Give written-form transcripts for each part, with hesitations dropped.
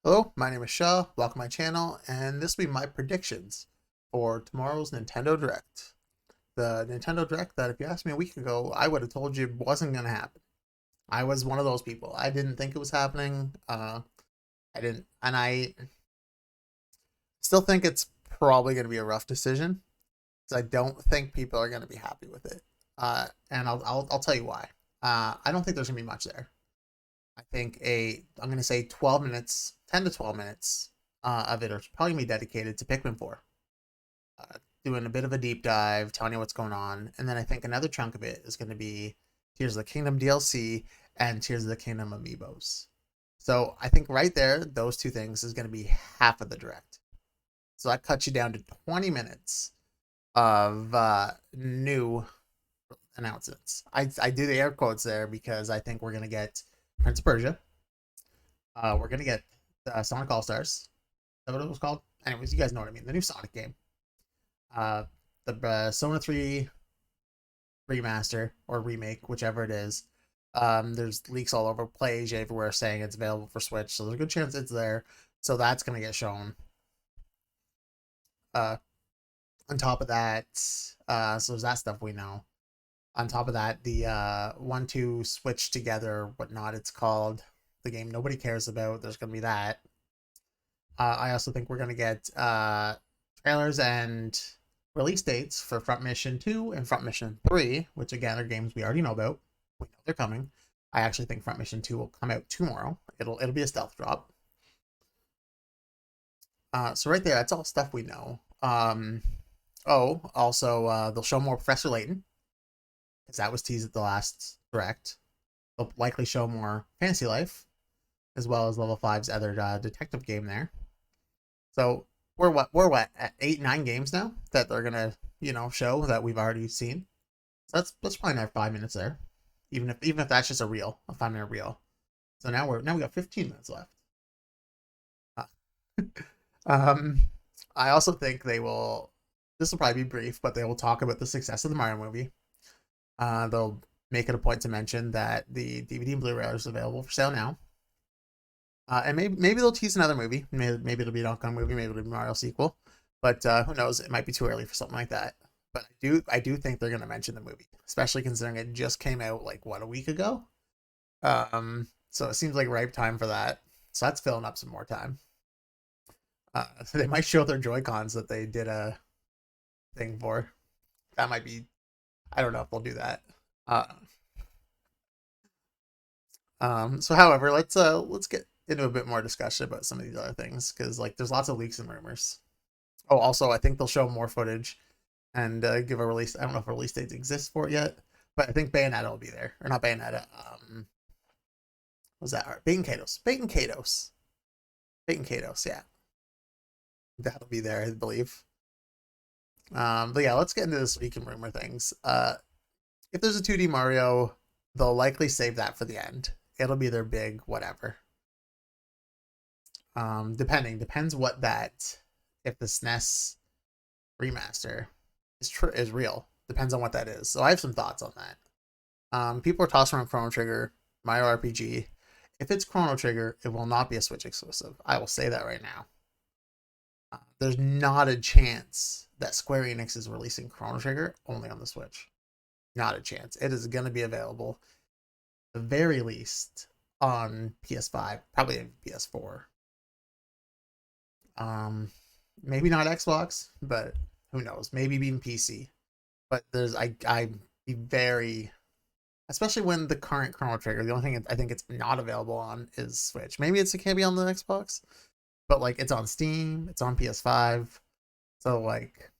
Hello, my name is Shaw. Welcome to my channel, and this will be my predictions for tomorrow's Nintendo Direct. The Nintendo Direct that, if you asked me a week ago, I would have told you wasn't going to happen. I was one of those people. I didn't think it was happening. I didn't, and I still think it's probably going to be a rough decision because I don't think people are going to be happy with it. And I'll tell you why. I don't think there's going to be much there. I think I'm going to say 12 minutes, 10 to 12 minutes of it are probably going to be dedicated to Pikmin 4. Doing a bit of a deep dive, telling you what's going on. And then I think another chunk of it is going to be Tears of the Kingdom DLC and Tears of the Kingdom amiibos. So I think right there, those two things is going to be half of the direct. So that cuts you down to 20 minutes of new announcements. I do the air quotes there because I think we're going to get Prince of Persia. We're going to get Sonic All Stars. Is that what it was called? Anyways, you guys know what I mean. The new Sonic game. Uh, the Persona 3 remaster or remake, whichever it is. There's leaks all over Play everywhere saying it's available for Switch, so there's a good chance it's there. So that's going to get shown. Uh, on top of that, so there's that stuff we know. On top of that, the 1-2 Switch together, whatnot it's called, the game nobody cares about. There's going to be that. I also think we're going to get trailers and release dates for Front Mission 2 and Front Mission 3, which again are games we already know about. We know they're coming. I actually think Front Mission 2 will come out tomorrow. It'll be a stealth drop. So right there, that's all stuff we know. Also, they'll show more Professor Layton, because that was teased at the last direct. They'll likely show more Fantasy Life, as well as Level 5's other detective game there. So we're what at 8-9 games now that they're gonna show that we've already seen. So that's probably another 5 minutes there, even if that's just a 5 minute reel. So now we got 15 minutes left. Uh, um, I also think they will. This will probably be brief, but they will talk about the success of the Mario movie. They'll make it a point to mention that the DVD and Blu-ray is available for sale now. And maybe they'll tease another movie. Maybe it'll be an Donkey Kong movie. Maybe it'll be a Mario sequel. But who knows? It might be too early for something like that. But I do think they're gonna mention the movie, especially considering it just came out like what, a week ago. So it seems like ripe time for that. So that's filling up some more time. So they might show their Joy Cons that they did a thing for. That might be. I don't know if they'll do that. Uh, so however, let's get into a bit more discussion about some of these other things because like there's lots of leaks and rumors. Oh, also, I think they'll show more footage and give a release. I don't know if a release date exists for it yet, but I think Bayonetta will be there, or not Bayonetta. Was that art? Bait and Kados? Bait and Kados. Bait and Kados. Yeah, that'll be there, I believe. But yeah, let's get into this week in rumor things. If there's a 2D Mario, they'll likely save that for the end. It'll be their big whatever. Depends what that, if the SNES remaster is real. Depends on what that is. So I have some thoughts on that. People are tossing around Chrono Trigger, Mario RPG. If it's Chrono Trigger, it will not be a Switch exclusive. I will say that right now. There's not a chance that Square Enix is releasing Chrono Trigger only on the Switch. Not a chance. It is going to be available, at the very least, on PS5, probably PS4. Maybe not Xbox, but who knows? Maybe even PC. But I be very, especially when the current Chrono Trigger, the only thing I think it's not available on is Switch. Maybe it can't be on the Xbox, but like it's on Steam, it's on PS5. So like,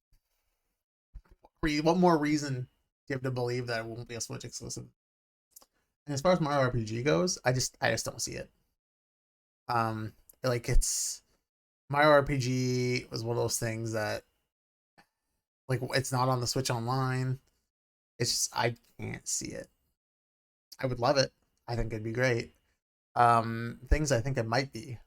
what more reason do you have to believe that it won't be a Switch exclusive? And as far as Mario RPG goes, I just don't see it. Um, like it's Mario RPG was one of those things that like it's not on the Switch Online. It's just I can't see it. I would love it. I think it'd be great. Things I think it might be.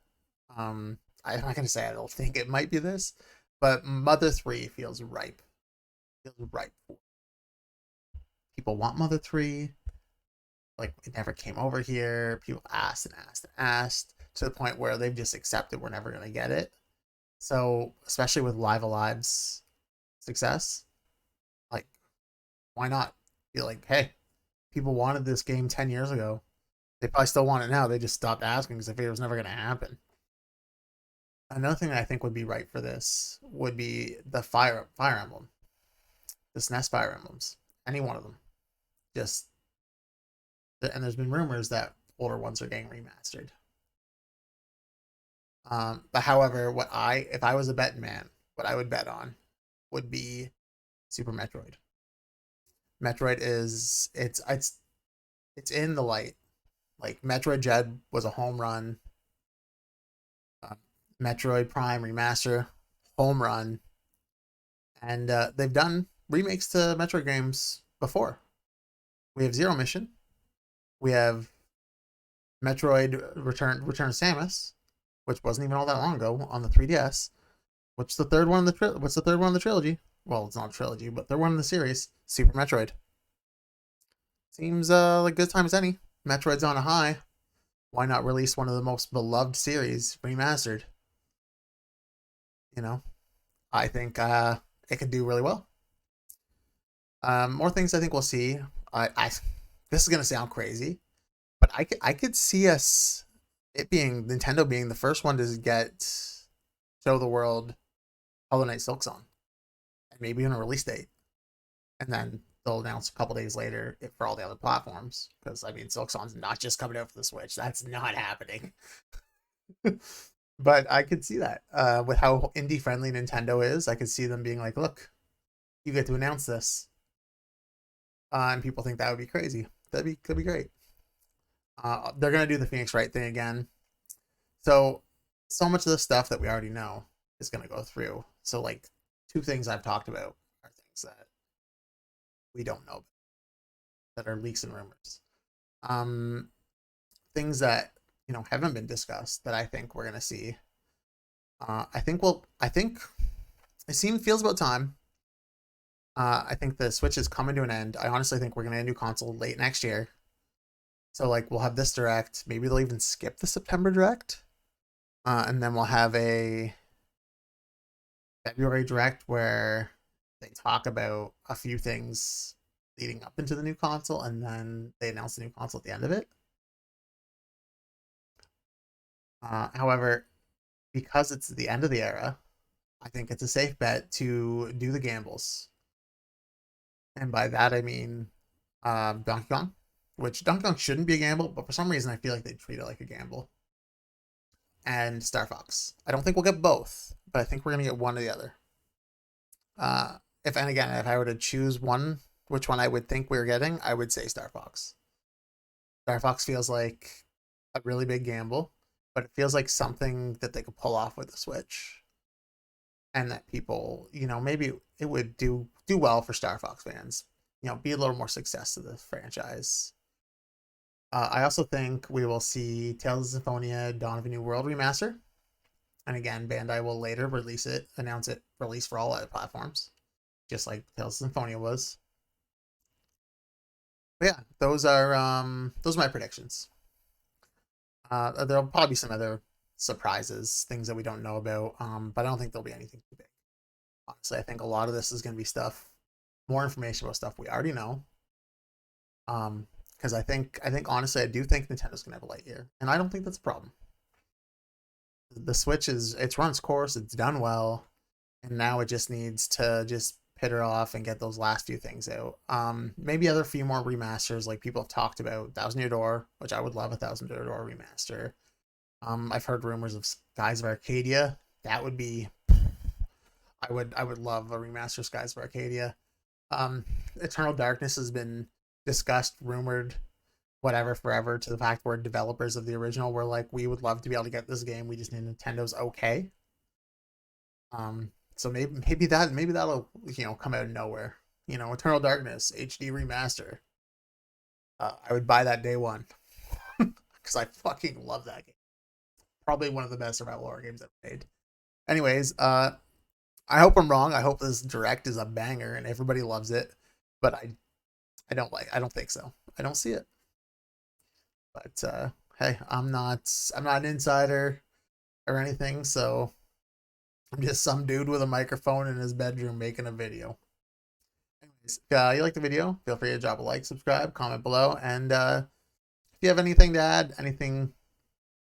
I'm not gonna say I don't think it might be this, but Mother 3 feels ripe. Feels ripe. People want Mother 3. Like it never came over here. People asked and asked and asked. to the point where they've just accepted we're never going to get it. So, especially with Live Alive's success, like, why not be like, hey, people wanted this game 10 years ago. They probably still want it now. They just stopped asking because they figured it was never going to happen. Another thing that I think would be right for this would be the Fire Emblem, the SNES Fire Emblems, any one of them. Just, and there's been rumors that older ones are getting remastered. But however, if I was a betting man, what I would bet on would be Super Metroid. Metroid is it's in the light. Like Metroid Dread was a home run. Metroid Prime Remaster, home run, and they've done remakes to Metroid games before. We have Zero Mission, we have Metroid Return of Samus, which wasn't even all that long ago on the 3DS. What's the third one in the trilogy? Well, it's not a trilogy, but third one in the series, Super Metroid. Seems like good time as any. Metroid's on a high. Why not release one of the most beloved series remastered? You know, I think it could do really well. More things I think we'll see. This is gonna sound crazy, but I could see Nintendo being the first one to show the world Hollow Knight Silksong, and maybe even a release date, and then they'll announce a couple days later for all the other platforms. Because I mean, Silksong's not just coming out for the Switch. That's not happening. But I could see that with how indie friendly Nintendo is. I could see them being like, "Look, you get to announce this," and people think that would be crazy. Could be great. They're gonna do the Phoenix Wright thing again. So much of the stuff that we already know is gonna go through. So like two things I've talked about are things that we don't know that are leaks and rumors. Things that haven't been discussed that I think we're gonna see. I think it feels about time. I think the Switch is coming to an end. I honestly think we're gonna get a new console late next year. So like we'll have this direct. Maybe they'll even skip the September direct, and then we'll have a February direct where they talk about a few things leading up into the new console, and then they announce the new console at the end of it. However, because it's the end of the era, I think it's a safe bet to do the gambles. And by that, I mean Donkey Kong, which Donkey Kong shouldn't be a gamble, but for some reason, I feel like they treat it like a gamble. And Star Fox. I don't think we'll get both, but I think we're going to get one or the other. If I were to choose one, which one I would think we're getting, I would say Star Fox. Star Fox feels like a really big gamble, but it feels like something that they could pull off with the Switch, and that people, maybe it would do well for Star Fox fans. Be a little more success to the franchise. I also think we will see Tales of Symphonia: Dawn of a New World remaster, and again, Bandai will later announce it release for all other platforms, just like Tales of Symphonia was. But yeah, those are my predictions. There'll probably be some other surprises, things that we don't know about, but I don't think there'll be anything too big. Honestly, I think a lot of this is going to be more information about stuff we already know. Because I think honestly, I do think Nintendo's going to have a light year, and I don't think that's a problem. The Switch it's run its course, it's done well, and now it just needs to just peter off and get those last few things out. Maybe a few more remasters, like people have talked about Thousand Year Door, which I would love a Thousand Year Door remaster. I've heard rumors of Skies of Arcadia. That would be, I would love a remaster of Skies of Arcadia. Eternal Darkness has been discussed, rumored, whatever, forever, to the fact where developers of the original were like, we would love to be able to get this game, we just need Nintendo's okay. So maybe that'll come out of nowhere. Eternal Darkness HD remaster. I would buy that day one because I fucking love that game. Probably one of the best survival horror games I've made. Anyways, I hope I'm wrong. I hope this direct is a banger and everybody loves it, but I don't think so. I don't see it. But hey, I'm not an insider or anything, so I'm just some dude with a microphone in his bedroom making a video. Anyways, if you like the video, feel free to drop a like, subscribe, comment below, and if you have anything to add, anything,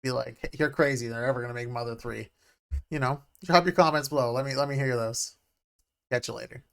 be like, hey, you're crazy, they're ever gonna make Mother 3. Drop your comments below. Let me hear those. Catch you later.